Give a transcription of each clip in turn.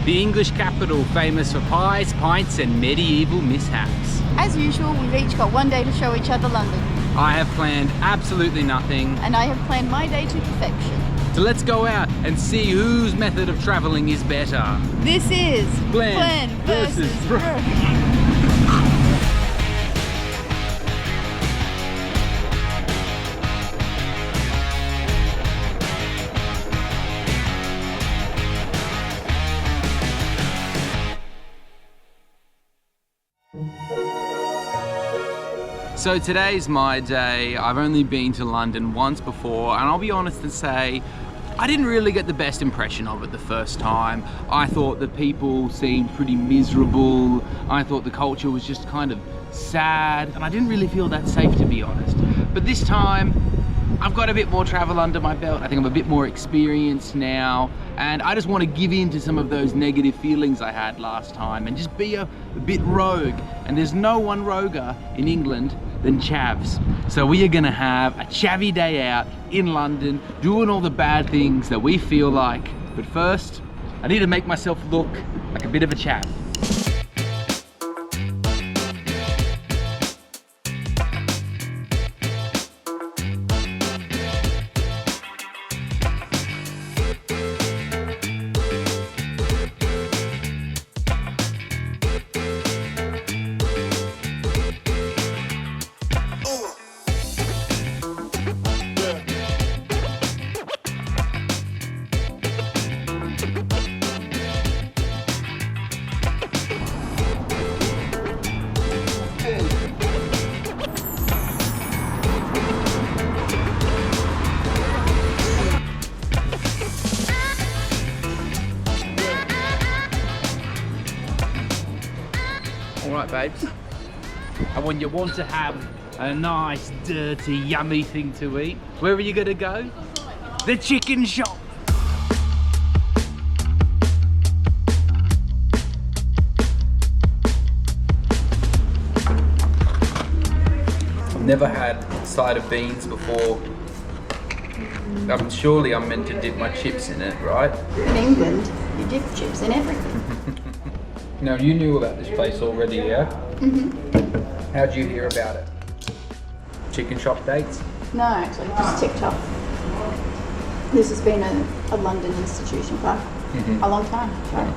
the English capital famous for pies, pints and medieval mishaps. As usual, we've each got one day to show each other London. I have planned absolutely nothing. And I have planned my day to perfection. So let's go out and see whose method of travelling is better. This is Plan versus So today's my day. I've only been to London once before, and I'll be honest and say I didn't really get the best impression of it the first time. I thought the people seemed pretty miserable. I thought the culture was just kind of sad, and I didn't really feel that safe, to be honest. But this time I've got a bit more travel under my belt. I think I'm a bit more experienced now, and I just want to give in to some of those negative feelings I had last time and just be a bit rogue. And there's no one roguer in England than Chavs. So we are gonna have a chavvy day out in London, doing all the bad things that we feel like. But first, I need to make myself look like a bit of a chav. Alright babes, and when you want to have a nice, dirty, yummy thing to eat, where are you gonna go? The chicken shop! I've never had cider beans before. Surely I'm meant to dip my chips in it, right? In England, you dip chips in everything. Now, you knew about this place already, yeah? Mm-hmm. How'd you hear about it? Chicken shop dates? No, actually, just TikTok. This has been a London institution for a long time. Right?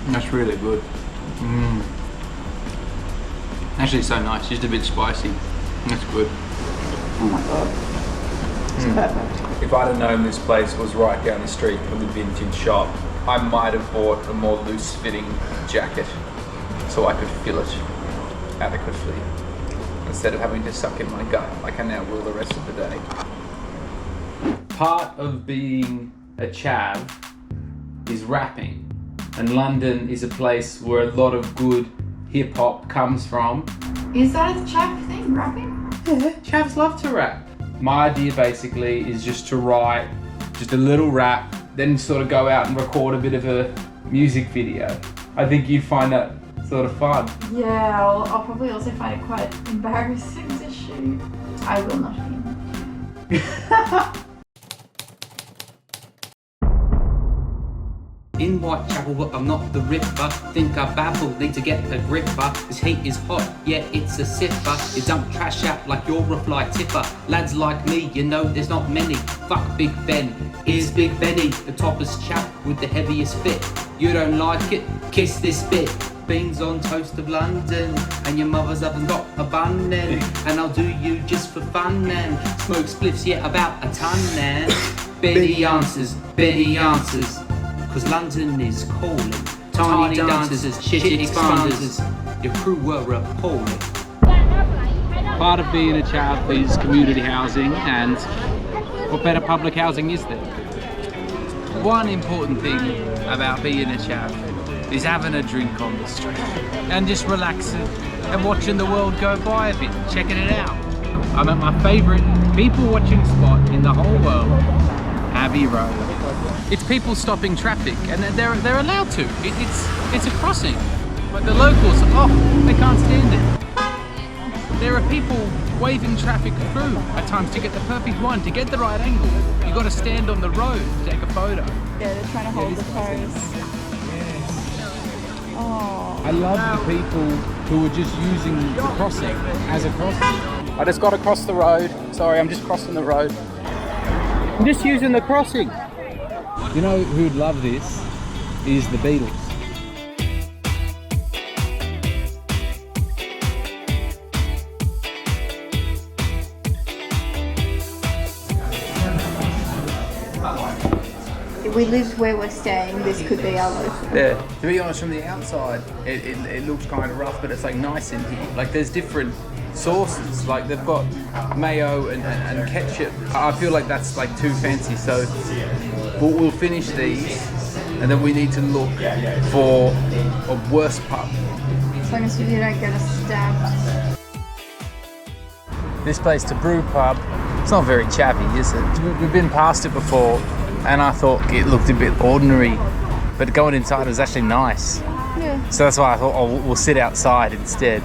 That's really good. Actually, so nice, just a bit spicy. That's good. Oh my god. It's perfect. If I'd have known this place was right down the street from the vintage shop, I might have bought a more loose-fitting jacket so I could feel it adequately, instead of having to suck in my gut like I now will the rest of the day. Part of being a chav is rapping, and London is a place where a lot of good hip-hop comes from. Is that a Chav thing, rapping? Yeah, chavs love to rap. My idea basically is just to write just a little rap, then sort of go out and record a bit of a music video. I think you'd find that sort of fun. Yeah, I'll probably also find it quite embarrassing to shoot. I will not be in it. In Whitechapel, but I'm not the ripper. Think I babble, need to get a gripper. This heat is hot, yeah, it's a sipper. You dump trash out like you're a fly tipper. Lads like me, you know there's not many. Fuck Big Ben, here's Big Benny, the toppest chap with the heaviest fit. You don't like it? Kiss this bit. Beans on toast of London, and your mother's haven't got a bun then. And I'll do you just for fun then. Smoke spliffs, yeah, about a ton then. Betty answers, cause London is calling. Tiny dancers, shit expanders, your crew were appalling. Part of being a chav is community housing, and what better public housing is there? One important thing about being a chav is having a drink on the street and just relaxing and watching the world go by a bit, checking it out. I'm at my favourite people watching spot in the whole world, Abbey Road. It's people stopping traffic, and they're allowed to. It's a crossing, but the locals, oh, they can't stand it. There are people waving traffic through at times to get the perfect one, to get the right angle. You got to stand on the road to take a photo. Yeah, they're trying to hold the pose. Oh. I love the people who are just using the crossing as a crossing. I just got to cross the road. Sorry, I'm just crossing the road. I'm just using the crossing. You know who'd love this is the Beatles. If we lived where we're staying, this could be our local. Yeah. To be honest, from the outside, it looks kind of rough, but it's like nice in here. Like there's different sauces. Like they've got mayo and ketchup. I feel like that's like too fancy. So we'll finish these, and then we need to look for a worse pub. As long as you don't get us stabbed. This place, to brew pub, it's not very chavvy, is it? We've been past it before, and I thought it looked a bit ordinary, but going inside was actually nice. Yeah. So that's why I thought, oh, we'll sit outside instead.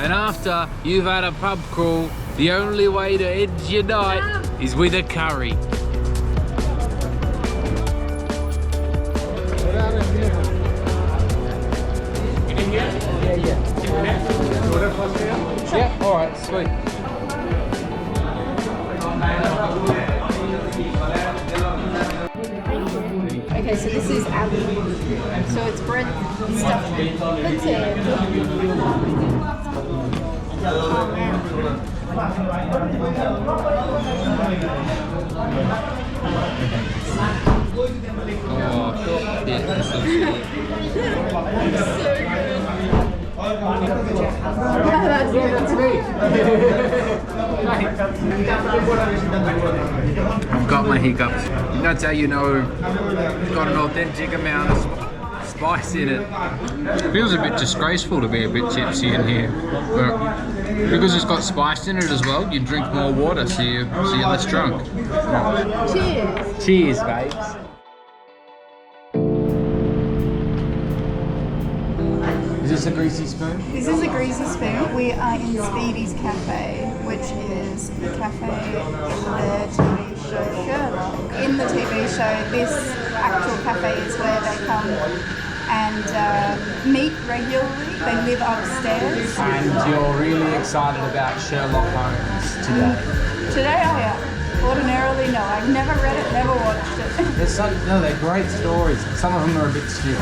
And after you've had a pub crawl, the only way to end your night is with a curry. Yeah, alright, sweet. Okay, so this is Abbey. So it's bread stuffed with potato. Oh man. Oh, yeah, that's so sweet. I've got my hiccups. That's how you know it's got an authentic amount of spice in it. Feels a bit disgraceful to be a bit tipsy in here, but because it's got spice in it as well, you drink more water, so you're less drunk. Cheers. Cheers, babes. Is this a greasy spoon? This is a greasy spoon. We are in Speedy's Cafe, which is the cafe in the TV show Sherlock. In the TV show, this actual cafe is where they come and meet regularly. They live upstairs. And you're really excited about Sherlock Holmes today? Today I am. Ordinarily, no. I've never read it, never watched it. They're great stories. Some of them are a bit stupid.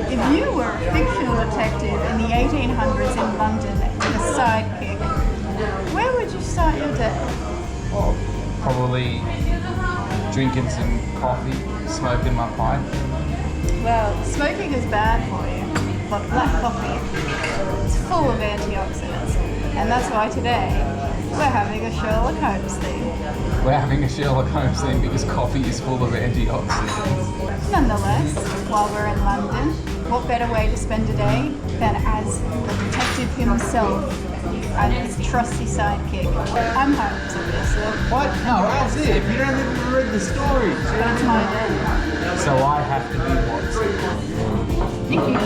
If you were a fictional detective in the 1800s in London with a sidekick, where would you start your day? Well, probably drinking some coffee, smoking my pipe. Well, smoking is bad for you, but black coffee is full of antioxidants. And that's why today we're having a Sherlock Holmes theme. We're having a Sherlock Holmes theme because coffee is full of antioxidants. Nonetheless, while we're in London, what better way to spend a day than as the detective himself and his trusty sidekick. I'm Holmes, obviously. What? No, that's it. If you don't even read the story. But it's my day. So I have to be Watson. Thank you.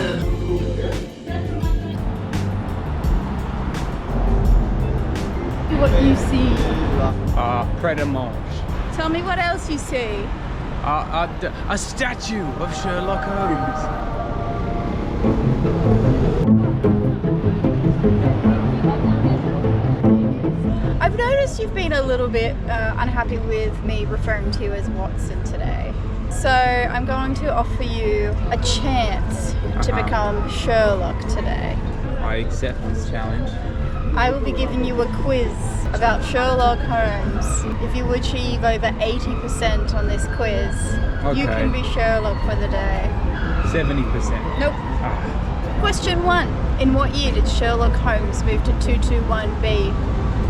What you see. Pret-a-manger. Tell me what else you see. A statue of Sherlock Holmes. I've noticed you've been a little bit unhappy with me referring to you as Watson today. So I'm going to offer you a chance to become Sherlock today. I accept this challenge. I will be giving you a quiz about Sherlock Holmes. If you achieve over 80% on this quiz, you can be Sherlock for the day. 70%. Nope. Question 1. In what year did Sherlock Holmes move to 221B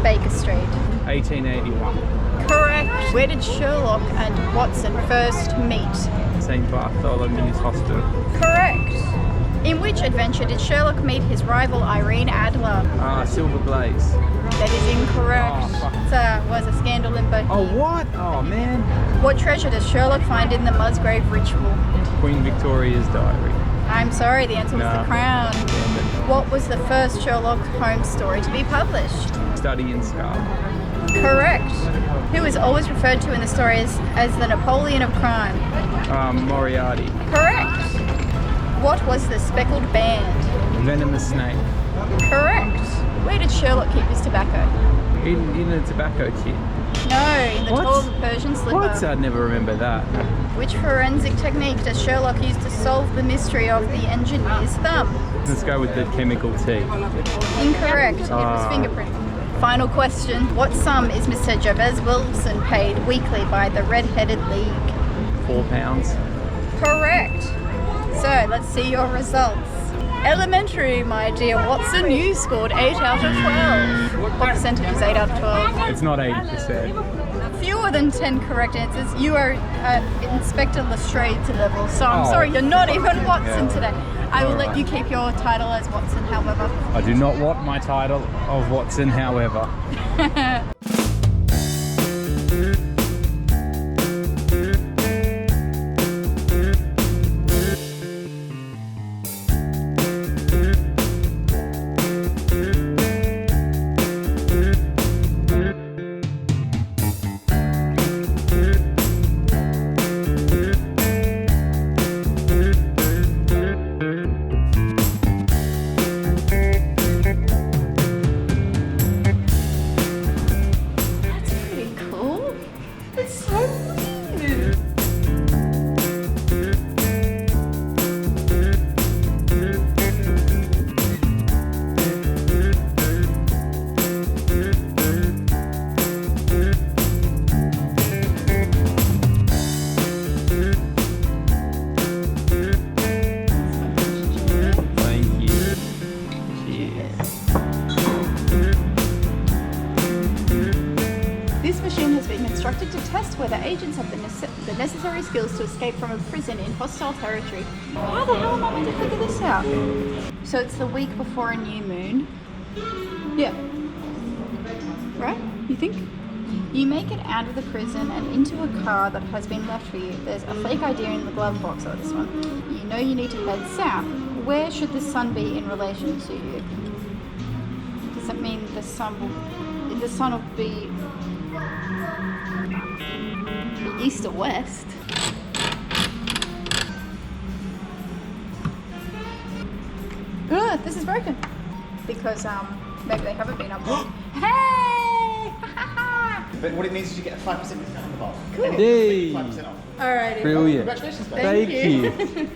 Baker Street? 1881. Correct. Where did Sherlock and Watson first meet? St. Bartholomew's Hospital. Correct. In which adventure did Sherlock meet his rival Irene Adler? Silver Blaze. That is incorrect. Oh, fuck. It was a scandal in Bohemia. Oh, what? Oh, man. What treasure does Sherlock find in the Musgrave ritual? Queen Victoria's diary. I'm sorry, the answer was No. the crown. Damn it. What was the first Sherlock Holmes story to be published? Study in Scar. Correct. Who is always referred to in the stories as the Napoleon of crime? Moriarty. Correct. What was the speckled band? Venomous Snake. Correct. Where did Sherlock keep his tobacco? In a tobacco tin. No, in the What? toe of a Persian slipper. What? I'd never remember that. Which forensic technique does Sherlock use to solve the mystery of the engineer's thumb? Let's go with the chemical T. Incorrect. It was fingerprint. Final question. What sum is Mr. Jabez Wilson paid weekly by the Red-Headed League? £4. Correct. So, let's see your results. Elementary, my dear Watson, you scored 8 out of 12. What percentage is 8 out of 12? It's not 80%. Fewer than 10 correct answers. You are at Inspector Lestrade's level, so I'm Oh. sorry, you're not even Watson Yeah. today. I will let Alright. you keep your title as Watson, however. I do not want my title of Watson, however. That's pretty cool. It's so weird. Thank you. Cheers. This machine has been constructed to test whether agents have the necessary skills to escape from a prison in hostile territory. How the hell am I meant to figure this out? So it's the week before a new moon. Yeah. Right? You think? You make it out of the prison and into a car that has been left for you. There's a fake ID in the glove box, or this one. You know you need to head south. Where should the sun be in relation to you? Does that mean the sun will be east or west? Ugh, this is broken. Because maybe they haven't been updated. Hey! But what it means is you get a 5% discount on the box. Cool. Yay! 5% off. Alrighty. Brilliant. Congratulations, guys. Thank Thank you. you.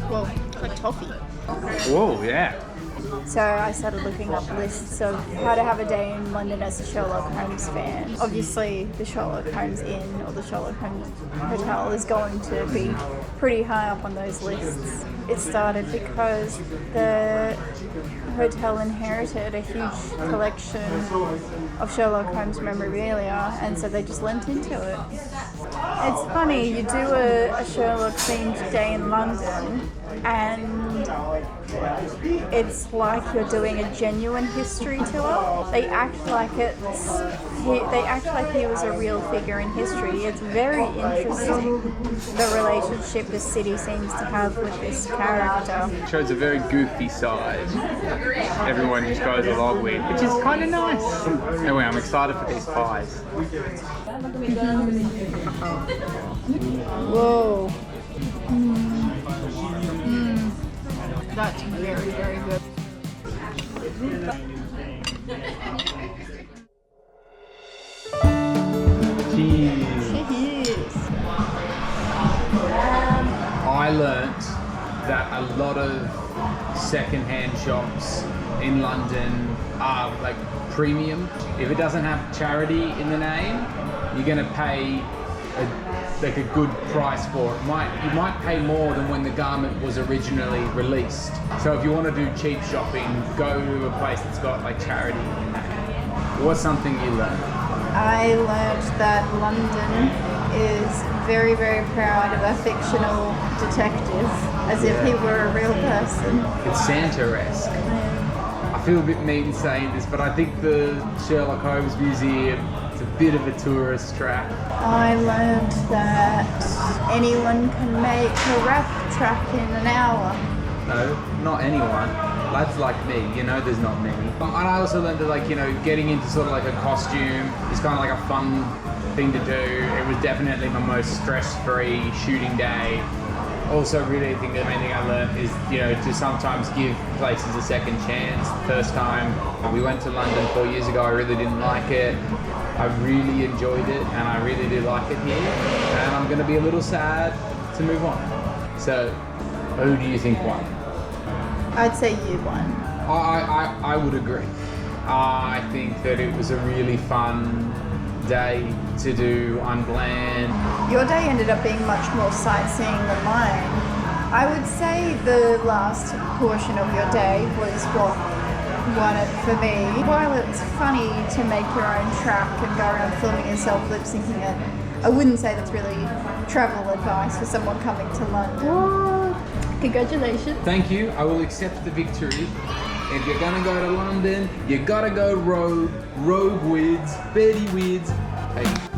Whoa, like toffee. Whoa, yeah. So I started looking up lists of how to have a day in London as a Sherlock Holmes fan. Obviously, the Sherlock Holmes Inn or the Sherlock Holmes Hotel is going to be pretty high up on those lists. It started because the hotel inherited a huge collection of Sherlock Holmes memorabilia, and so they just lent into it. It's funny, you do a Sherlock themed day in London, and it's like you're doing a genuine history tour. They act like he was a real figure in history. It's very interesting, the relationship the city seems to have with this character. Shows a very goofy side. Everyone just goes along with, which is kind of nice. Anyway, I'm excited for these pies. Whoa. That's very, very good. I learnt that a lot of second-hand shops in London are like premium. If it doesn't have charity in the name, you're gonna pay a good price for it. You might pay more than when the garment was originally released. So if you want to do cheap shopping, go to a place that's got like charity in the name. What's something you learned? I learned that London is very, very proud of a fictional detective, as if he were a real person. It's Santa-esque. I feel a bit mean saying this, but I think the Sherlock Holmes Museum is a bit of a tourist trap. I learned that anyone can make a rap track in an hour. No, not anyone. Lads like me, you know, there's not many. And I also learned that, like, you know, getting into sort of like a costume is kind of like a fun thing to do. It was definitely my most stress-free shooting day. Also, really, I think the main thing I learned is, you know, to sometimes give places a second chance. The first time we went to London 4 years ago, I really didn't like it. I really enjoyed it, and I really do like it here. And I'm going to be a little sad to move on. So, who do you think won? I'd say you won. I would agree. I think that it was a really fun day to do unplanned. Your day ended up being much more sightseeing than mine. I would say the last portion of your day was what won it for me. While it's funny to make your own track and go around filming yourself lip syncing it, I wouldn't say that's really travel advice for someone coming to London. Congratulations. Thank you. I will accept the victory. If you're gonna go to London, you gotta go rogue wids, Betty wids. Hey.